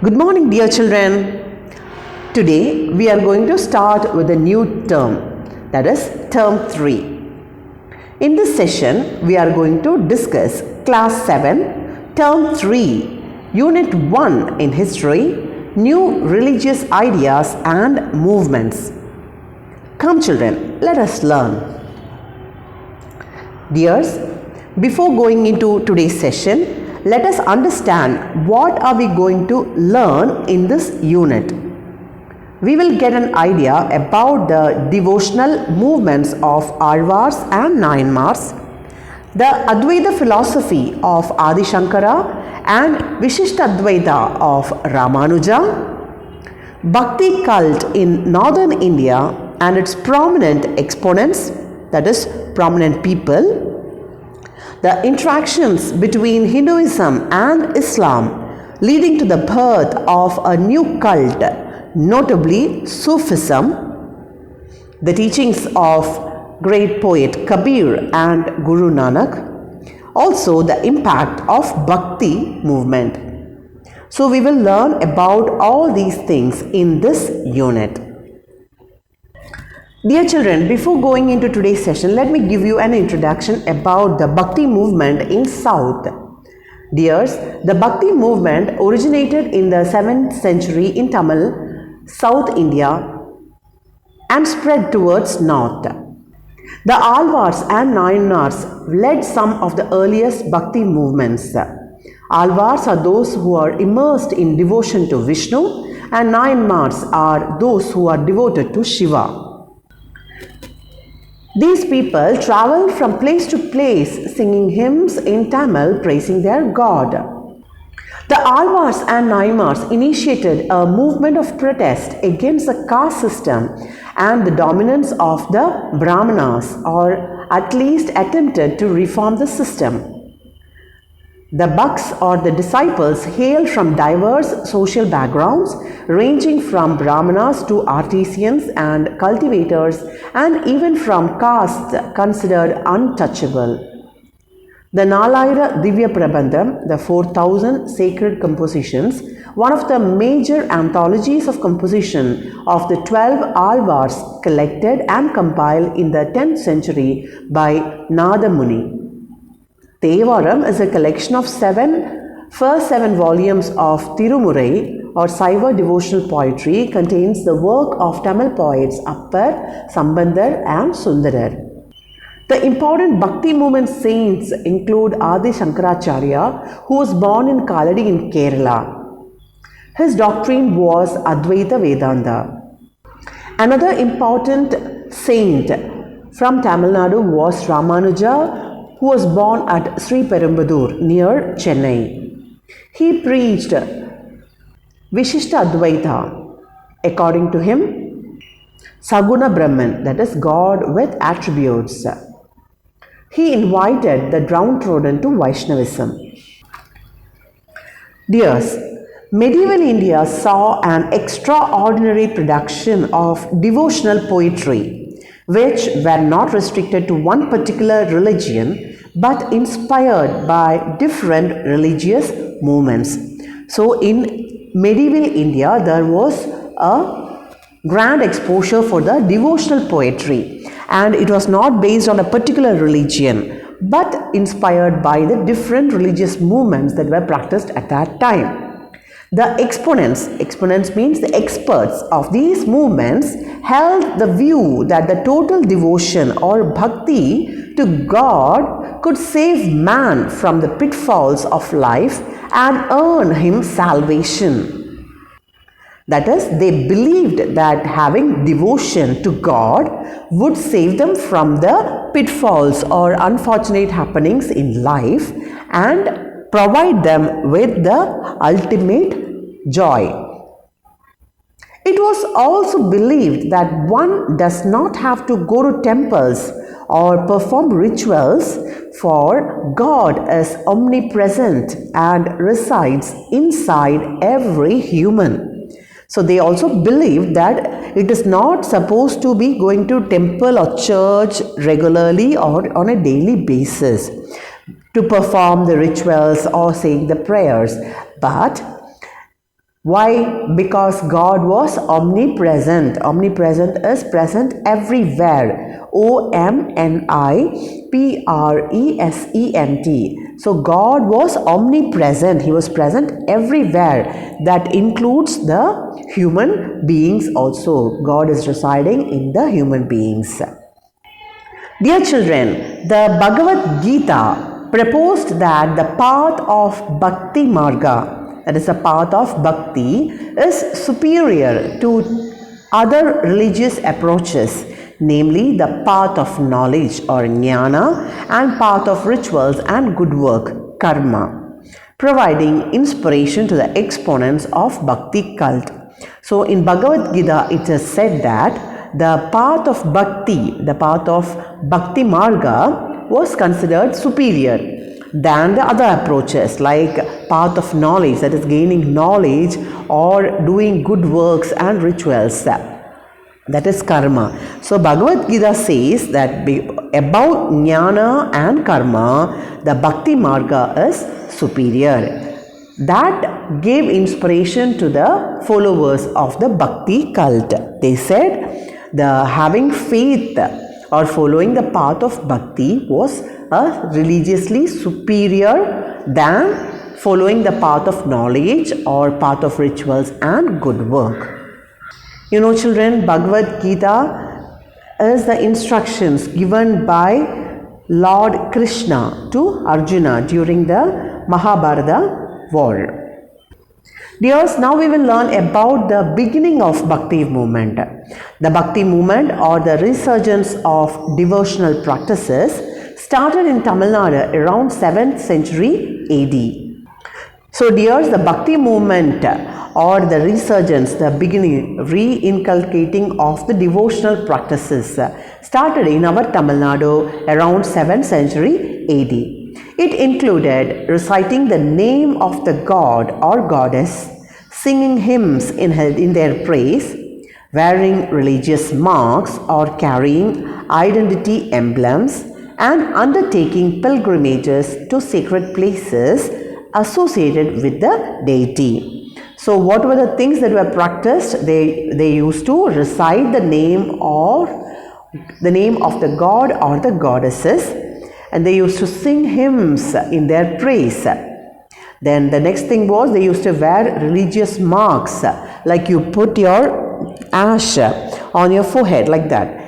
Good morning, dear children. Today we are going to start with a new term, that is term 3. In this session we are going to discuss class 7, term 3, unit 1 in history, new religious ideas and movements. Come children, let us learn. Dears, before going into today's session, let us understand what are we going to learn in this unit. We will get an idea about the devotional movements of Alvars and Nayanmars, the Advaita philosophy of Adi Shankara and Vishishtadvaita of Ramanuja, Bhakti cult in northern India and its prominent exponents, that is prominent people, the interactions between Hinduism and Islam leading to the birth of a new cult, notably Sufism, the teachings of great poet Kabir and Guru Nanak, also the impact of Bhakti movement. So we will learn about all these things in this unit. Dear children, before going into today's session, let me give you an introduction about the Bhakti movement in South. Dears, the Bhakti movement originated in the 7th century in Tamil, South India and spread towards North. The Alvars and Nayanmars led some of the earliest Bhakti movements. Alvars are those who are immersed in devotion to Vishnu and Nayanmars are those who are devoted to Shiva. These people traveled from place to place singing hymns in Tamil praising their God. The Alvars and Nayanmars initiated a movement of protest against the caste system and the dominance of the Brahmanas, or at least attempted to reform the system. The Bhaks or the disciples hailed from diverse social backgrounds ranging from Brahmanas to artisans and cultivators and even from castes considered untouchable. The Nalaira Divya Prabandham, the 4000 sacred compositions, one of the major anthologies of composition of the 12 Alvars collected and compiled in the 10th century by Nada Muni. Thevaram is a collection of first seven volumes of Tirumurai or Saiva devotional poetry, contains the work of Tamil poets Appar, Sambandar and Sundarar. The important Bhakti movement saints include Adi Shankaracharya, who was born in Kaladi in Kerala. His doctrine was Advaita Vedanta. Another important saint from Tamilnadu was Ramanuja, who was born at Sri Perumbudur near Chennai. He preached Vishishtadvaita. According to him, Saguna Brahman, that is God with attributes. He invited the downtrodden to Vaishnavism. Dears, medieval India saw an extraordinary production of devotional poetry, which were not restricted to one particular religion but inspired by different religious movements. So in medieval India there was a grand exposure for the devotional poetry, and it was not based on a particular religion but inspired by the different religious movements that were practiced at that time. The exponents means the experts of these movements held the view that the total devotion or bhakti to God could save man from the pitfalls of life and earn him salvation. That is, they believed that having devotion to God would save them from the pitfalls or unfortunate happenings in life and provide them with the ultimate joy. It was also believed that one does not have to go to temples or perform rituals, for God is omnipresent and resides inside every human. So they also believed that it is not supposed to be going to temple or church regularly or on a daily basis to perform the rituals or saying the prayers, but Why? Because God was omnipresent. Omnipresent is present everywhere. OMNIPRESENT. So God was omnipresent. He was present everywhere. That includes the human beings also. God is residing in the human beings. Dear children, the Bhagavad Gita proposed that the path of Bhakti Marga, that is the path of Bhakti, is superior to other religious approaches, namely the path of knowledge or jnana and path of rituals and good work, karma, providing inspiration to the exponents of Bhakti cult. So in Bhagavad Gita it is said that the path of Bhakti, the path of Bhakti Marga was considered superior than the other approaches like path of knowledge, that is gaining knowledge or doing good works and rituals, that is karma. So Bhagavad Gita says that above jnana and karma, the Bhakti Marga is superior. That gave inspiration to the followers of the Bhakti cult. They said the having faith or following the path of Bhakti was religiously superior than following the path of knowledge or path of rituals and good work. You know children, Bhagavad Gita is the instructions given by Lord Krishna to Arjuna during the Mahabharata war. Dears, now we will learn about the beginning of Bhakti movement. The Bhakti movement or the resurgence of devotional practices started in Tamilnadu around 7th century AD. So dears, the Bhakti movement or the resurgence, the beginning, re-inculcating of the devotional practices started in our Tamilnadu around 7th century AD. It included reciting the name of the god or goddess, singing hymns in their praise, wearing religious marks or carrying identity emblems, and undertaking pilgrimages to sacred places associated with the deity. So what were the things that were practiced? They used to recite the name of the god or the goddesses, and they used to sing hymns in their praise. Then the next thing was they used to wear religious marks, like you put your ash on your forehead like that,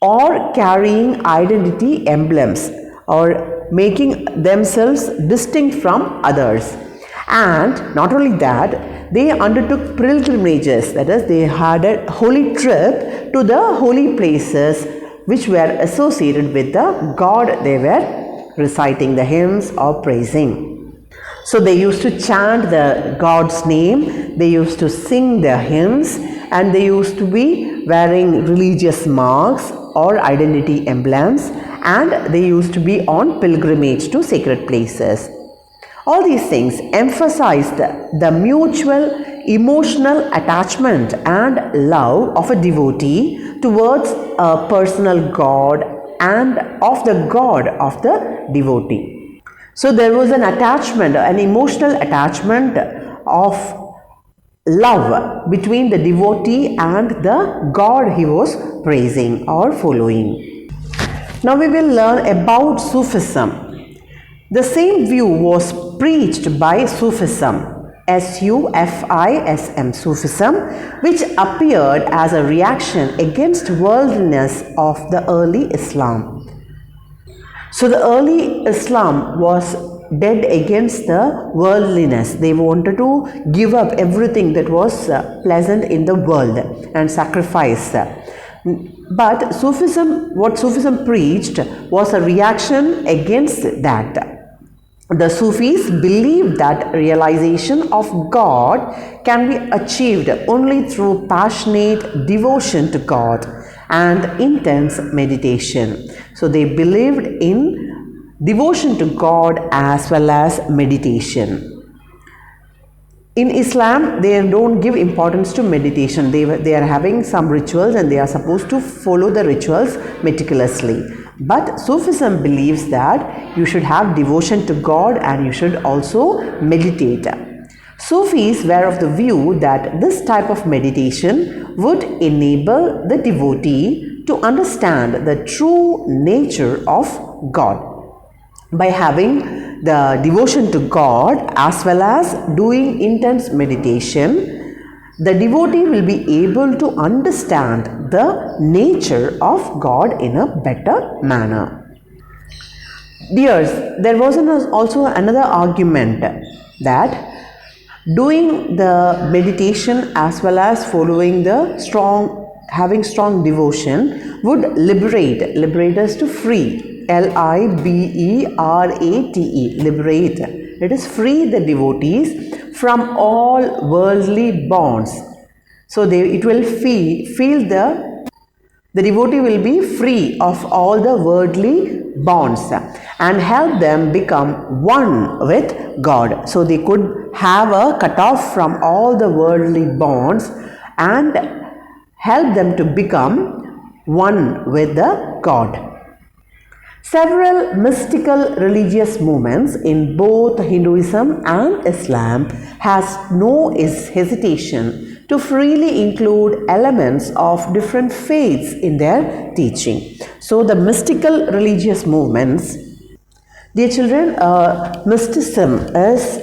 or carrying identity emblems or making themselves distinct from others. And not only that, they undertook pilgrimages, that is, they had a holy trip to the holy places which were associated with the god they were reciting the hymns or praising. So they used to chant the god's name, they used to sing their hymns, and they used to be wearing religious marks or identity emblems, and they used to be on pilgrimage to sacred places. All these things emphasized the mutual emotional attachment and love of a devotee towards a personal god and of the god of the devotee. So there was an attachment, an emotional attachment of love between the devotee and the god he was praising or following. Now we will learn about Sufism. The same view was preached by Sufism, Sufism, Sufism, which appeared as a reaction against worldliness of the early Islam. So the early Islam was dead against the worldliness. They wanted to give up everything that was pleasant in the world and sacrifice. But Sufism, what Sufism preached was a reaction against that. The Sufis believed that realization of God can be achieved only through passionate devotion to God and intense meditation. So they believed in devotion to God as well as meditation. In Islam, they don't give importance to meditation. They are having some rituals and they are supposed to follow the rituals meticulously. But Sufism believes that you should have devotion to God and you should also meditate. Sufis were of the view that this type of meditation would enable the devotee to understand the true nature of God. By having the devotion to God as well as doing intense meditation, the devotee will be able to understand the nature of God in a better manner. Dears, there was also another argument that doing the meditation as well as following having strong devotion would liberate us to free. Liberate. It is free the devotees from all worldly bonds. So it will feel the devotee will be free of all the worldly bonds and help them become one with God. So they could have a cutoff from all the worldly bonds and help them to become one with the God. Several mystical religious movements in both Hinduism and Islam has no hesitation to freely include elements of different faiths in their teaching. So the mystical religious movements, dear children, mysticism is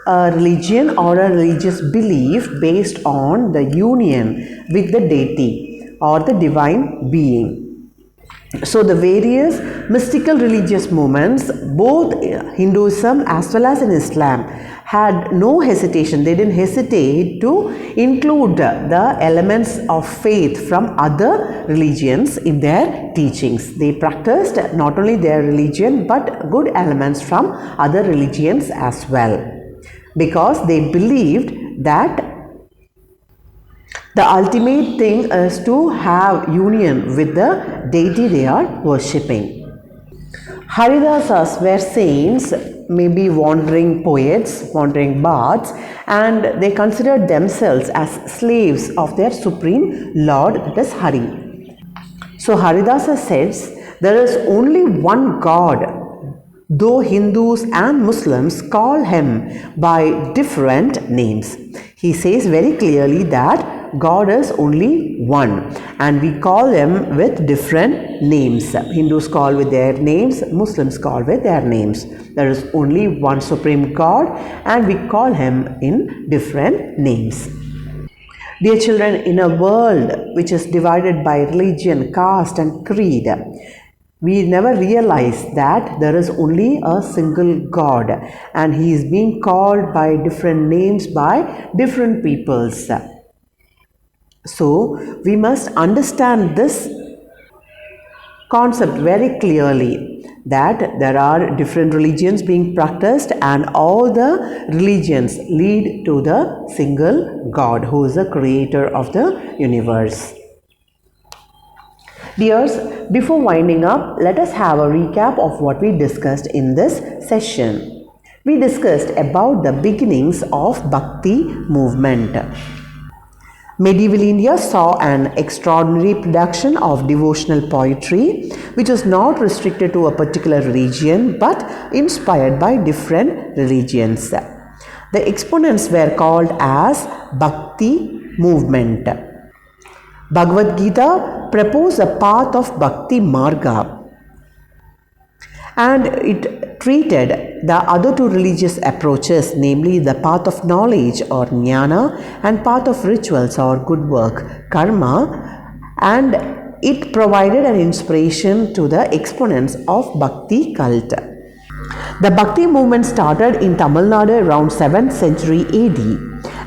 a religion or a religious belief based on the union with the deity or the divine being. So the various mystical religious movements, both Hinduism as well as in Islam, had no hesitation. They didn't hesitate to include the elements of faith from other religions in their teachings. They practiced not only their religion but good elements from other religions as well, because they believed that the ultimate thing is to have union with the deity they are worshipping. Haridasas were saints, maybe wandering poets, wandering bards, and they considered themselves as slaves of their supreme lord, that is Hari. So Haridasa says, there is only one God, though Hindus and Muslims call him by different names. He says very clearly that God is only one and we call him with different names. Hindus call with their names, Muslims call with their names. There is only one supreme God and we call him in different names. Dear children, in a world which is divided by religion, caste and creed, we never realize that there is only a single God and he is being called by different names by different peoples. So we must understand this concept very clearly, that there are different religions being practiced and all the religions lead to the single God who is the creator of the universe. Dears, before winding up, let us have a recap of what we discussed in this session. We discussed about the beginnings of Bhakti movement. Medieval India saw an extraordinary production of devotional poetry which was not restricted to a particular religion but inspired by different religions. The exponents were called as Bhakti movement. Bhagavad Gita proposed a path of Bhakti Marga and it treated the other two religious approaches, namely the path of knowledge or jnana and path of rituals or good work, karma, and it provided an inspiration to the exponents of Bhakti cult. The Bhakti movement started in Tamilnadu around 7th century AD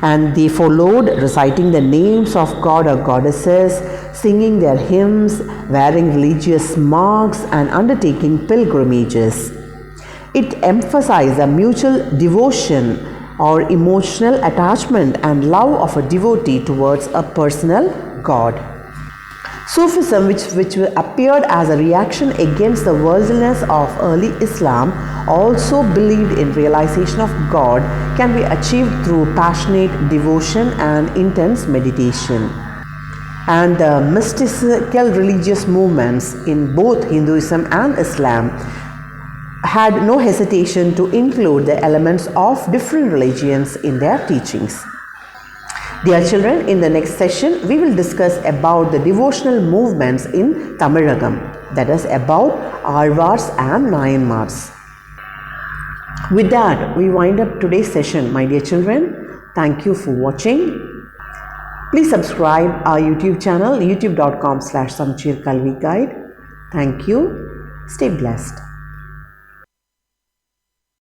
and they followed reciting the names of god or goddesses, singing their hymns, wearing religious marks and undertaking pilgrimages. It emphasized the mutual devotion or emotional attachment and love of a devotee towards a personal god. Sufism, which appeared as a reaction against the worldliness of early Islam, also believed in realization of God can be achieved through passionate devotion and intense meditation. And the mystical religious movements in both Hinduism and Islam had no hesitation to include the elements of different religions in their teachings. Dear children, in the next session, we will discuss about the devotional movements in Tamilnadu, that is about Alvars and Nayanmars. With that, we wind up today's session, my dear children. Thank you for watching. Please subscribe our YouTube channel, youtube.com/Samacheer Kalvi Guide. Thank you. Stay blessed.